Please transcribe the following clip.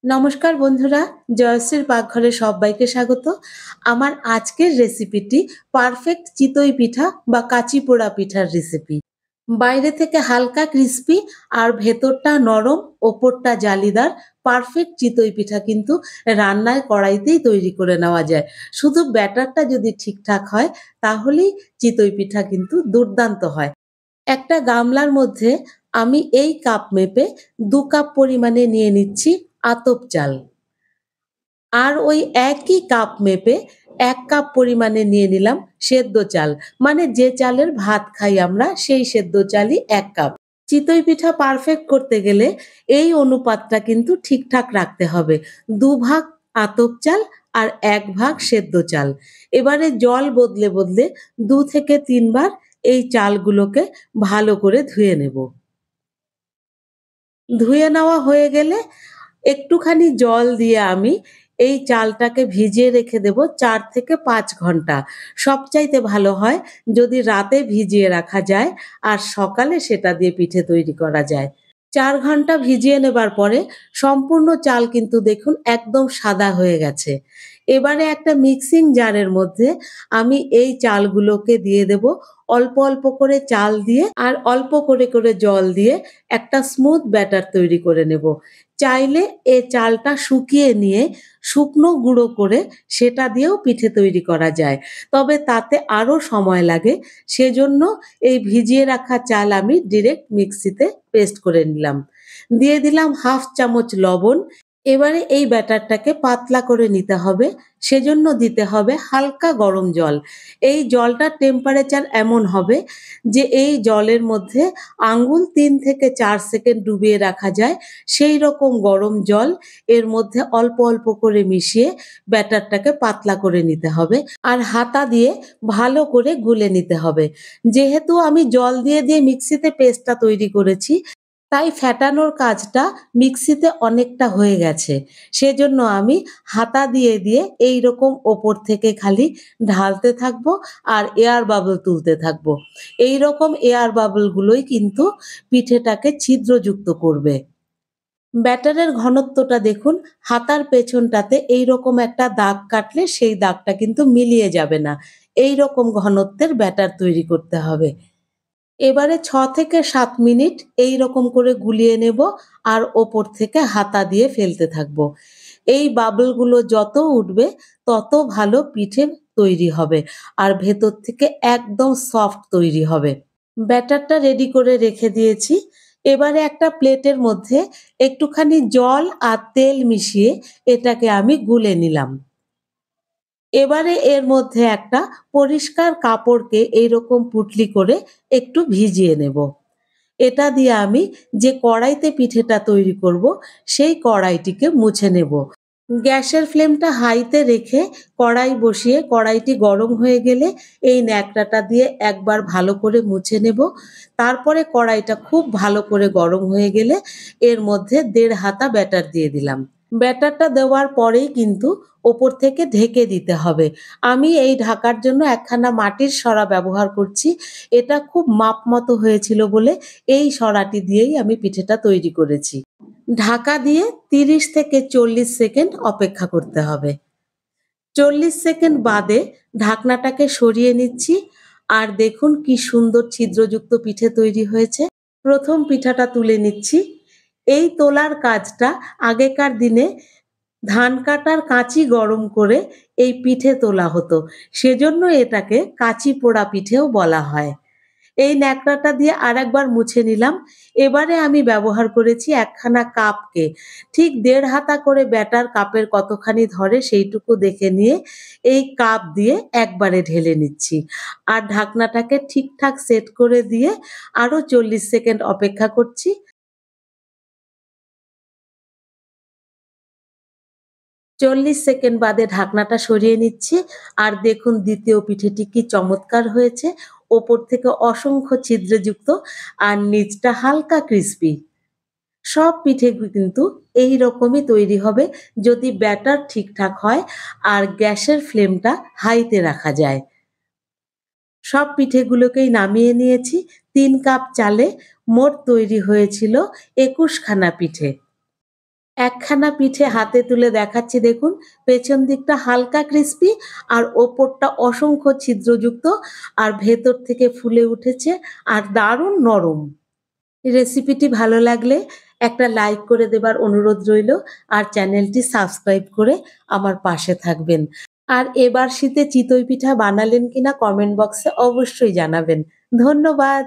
নমস্কার বন্ধুরা, জয়শ্রীর পাকঘরে সবাইকে স্বাগত। আমার আজকের রেসিপিটি পারফেক্ট চিতই পিঠা বা কাঁচি পোড়া পিঠার রেসিপি। বাইরে থেকে হালকা ক্রিস্পি আর ভেতরটা নরম, ওপরটা জালিদার পারফেক্ট চিতই পিঠা কিন্তু রান্নায় কড়াইতেই তৈরি করে নেওয়া যায়। শুধু ব্যাটারটা যদি ঠিকঠাক হয় তাহলেই চিতই পিঠা কিন্তু দুর্দান্ত হয়। একটা গামলার মধ্যে আমি এই কাপ মেপে ২ কাপ পরিমাণে নিয়ে নিচ্ছি আতপ চাল। আর ওই একই কাপ মেপে ১ কাপ পরিমাণে নিয়ে নিলাম সেদ্ধ চাল। মানে যে চালের ভাত খাই আমরা সেই সেদ্ধ চালই ১ কাপ। চিতই পিঠা পারফেক্ট করতে গেলে এই অনুপাতটা কিন্তু ঠিকঠাক রাখতে হবে। ২ ভাগ আতপ চাল আর ১ ভাগ সেদ্ধ চাল। এবারে জল বদলে, বদলে ২ থেকে ৩ বার এই চালগুলোকে ভালো করে ধুয়ে নেব। ধুয়ে নেওয়া হয়ে গেলে একটুখানি জল দিয়ে আমি এই চালটাকে ভিজিয়ে রেখে দেব ৪ থেকে ৫ ঘন্টা। সবচাইতে ভালো হয় যদি রাতে ভিজিয়ে রাখা যায় আর সকালে সেটা দিয়ে পিঠে তৈরি করা যায়। ৪ ঘন্টা ভিজিয়ে নেবার পরে সম্পূর্ণ চাল কিন্তু দেখুন একদম সাদা হয়ে গেছে। এবারে একটা মিক্সিং জারের মধ্যে আমি এই চালগুলোকে দিয়ে দেব। অল্প, অল্প করে চাল দিয়ে আর অল্প করে, করে জল দিয়ে একটা স্মুথ ব্যাটার তৈরি করে নেব। চাইলে এ চালটা শুকিয়ে নিয়ে শুকনো গুঁড়ো করে সেটা দিয়েও পিঠে তৈরি করা যায়। তবে তাতে আরো সময় লাগে। সেজন্য এই ভিজিয়ে রাখা চাল আমি ডিরেক্ট মিক্সিতে পেস্ট করে নিলাম। দিয়ে দিলাম ১/২ চামচ লবণ। এবারে এই ব্যাটারটাকে পাতলা করে নিতে হবে। সেজন্য দিতে হবে হালকা গরম জল। এই জলটার টেম্পারেচার এমন হবে যে এই জলের মধ্যে আঙ্গুল ৩ থেকে ৪ সেকেন্ড ডুবিয়ে রাখা যায়। সেই রকম গরম জল এর মধ্যে অল্প, অল্প করে মিশিয়ে ব্যাটারটাকে পাতলা করে নিতে হবে। আর হাতা দিয়ে ভালো করে গুলে নিতে হবে। যেহেতু আমি জল দিয়ে, দিয়ে মিক্সিতে পেস্টটা তৈরি করেছি, তাই ফ্যাটানোর কাজটা মিক্সিতে অনেকটা হয়ে গেছে। সেজন্য আমি হাতা দিয়ে, দিয়ে এইরকম ওপর থেকে খালি ঢালতে থাকবো আর এয়ার বাবল তুলতে থাকবো। এইরকম এয়ার বাবলগুলোই কিন্তু পিঠেটাকে ছিদ্রযুক্ত করবে। ব্যাটারের ঘনত্বটা দেখুন, হাতার পেছনটাতে এইরকম একটা দাগ কাটলে সেই দাগটা কিন্তু মিলিয়ে যাবে না। এইরকম ঘনত্বের ব্যাটার তৈরি করতে হবে। এবারে ৬ থেকে ৭ মিনিট এইরকম করে গুলিয়ে নেব আর ওপর থেকে হাতা দিয়ে ফেলতে থাকবো। এই বাবলগুলো যত উঠবে তত ভালো পিঠে তৈরি হবে আর ভেতর থেকে একদম সফট তৈরি হবে। ব্যাটারটা রেডি করে রেখে দিয়েছি। এবারে একটা প্লেটের মধ্যে একটুখানি জল আর তেল মিশিয়ে এটাকে আমি গুলে নিলাম। এবারে এর মধ্যে একটা পরিষ্কার কাপড়কে এইরকম পুটলি করে একটু ভিজিয়ে নেব। এটা দিয়ে আমি যে কড়াইতে পিঠেটা তৈরি করব সেই কড়াইটিকে মুছে নেব। গ্যাসের ফ্লেমটা হাইতে রেখে কড়াই বসিয়ে কড়াইটি গরম হয়ে গেলে এই ন্যাকড়াটা দিয়ে একবার ভালো করে মুছে নেব। তারপরে কড়াইটা খুব ভালো করে গরম হয়ে গেলে এর মধ্যে ১.৫ হাতা ব্যাটার দিয়ে দিলাম। ব্যাটারটা দেওয়ার পরেই কিন্তু ওপর থেকে ঢেকে দিতে হবে। আমি এই ঢাকার জন্য একখানা মাটির সরা ব্যবহার করছি। এটা খুব মাপমতো হয়েছিল বলে এই সরাটি দিয়েই আমি পিঠেটা তৈরি করেছি। ঢাকা দিয়ে ৩০ থেকে ৪০ সেকেন্ড অপেক্ষা করতে হবে। ৪০ সেকেন্ড বাদে ঢাকনাটাকে সরিয়ে নিচ্ছি আর দেখুন কি সুন্দর ছিদ্রযুক্ত পিঠে তৈরি হয়েছে। ১ম পিঠাটা তুলে নিচ্ছি। এই তোলার কাজটা আগেকার দিনে ধান কাটার কাঁচি গরম করে এই পিঠে তোলা হতো। সেজন্য এটাকে কাঁচি পোড়া পিঠেও বলা হয়। এই ন্যাকড়াটা দিয়ে আরেকবার মুছে নিলাম। এবারে আমি ব্যবহার করেছি একখানা কাপকে। ঠিক ১.৫ হাতা করে ব্যাটার কাপের কতখানি ধরে সেইটুকু দেখে নিয়ে এই কাপ দিয়ে একবারে ঢেলে নিচ্ছি। আর ঢাকনাটাকে ঠিকঠাক সেট করে দিয়ে আরো ৪০ সেকেন্ড অপেক্ষা করছি। ৪০ সেকেন্ড বাদে ঢাকনাটা সরিয়ে নিচ্ছি। আর দেখুন দ্বিতীয় পিঠেটি কি চমৎকার হয়েছে। ওপর থেকে অসংখ্য ছিদ্রযুক্ত আর নিচটা হালকা ক্রিসপি। সব পিঠে কিন্তু এই রকমই তৈরি হবে যদি ব্যাটার ঠিকঠাক হয় আর গ্যাসের ফ্লেমটা হাইতে রাখা যায়। সব পিঠেগুলোকেই নামিয়ে নিয়েছি। ৩ কাপ চালে মোট তৈরি হয়েছিল ২১ খানা পিঠে। একখানা পিঠে হাতে তুলে দেখাচ্ছি দেখুন। পেছন দিকটা হালকা ক্রিস্পি আর ওপরটা অসংখ্য ছিদ্রযুক্ত আর ভেতর থেকে ফুলে উঠেছে আর দারুণ নরম। রেসিপিটি ভালো লাগলে একটা লাইক করে দেবার অনুরোধ রইলো আর চ্যানেলটি সাবস্ক্রাইব করে আমার পাশে থাকবেন। আর এবার শীতে চিতই পিঠা বানালেন কিনা কমেন্ট বক্সে অবশ্যই জানাবেন। ধন্যবাদ।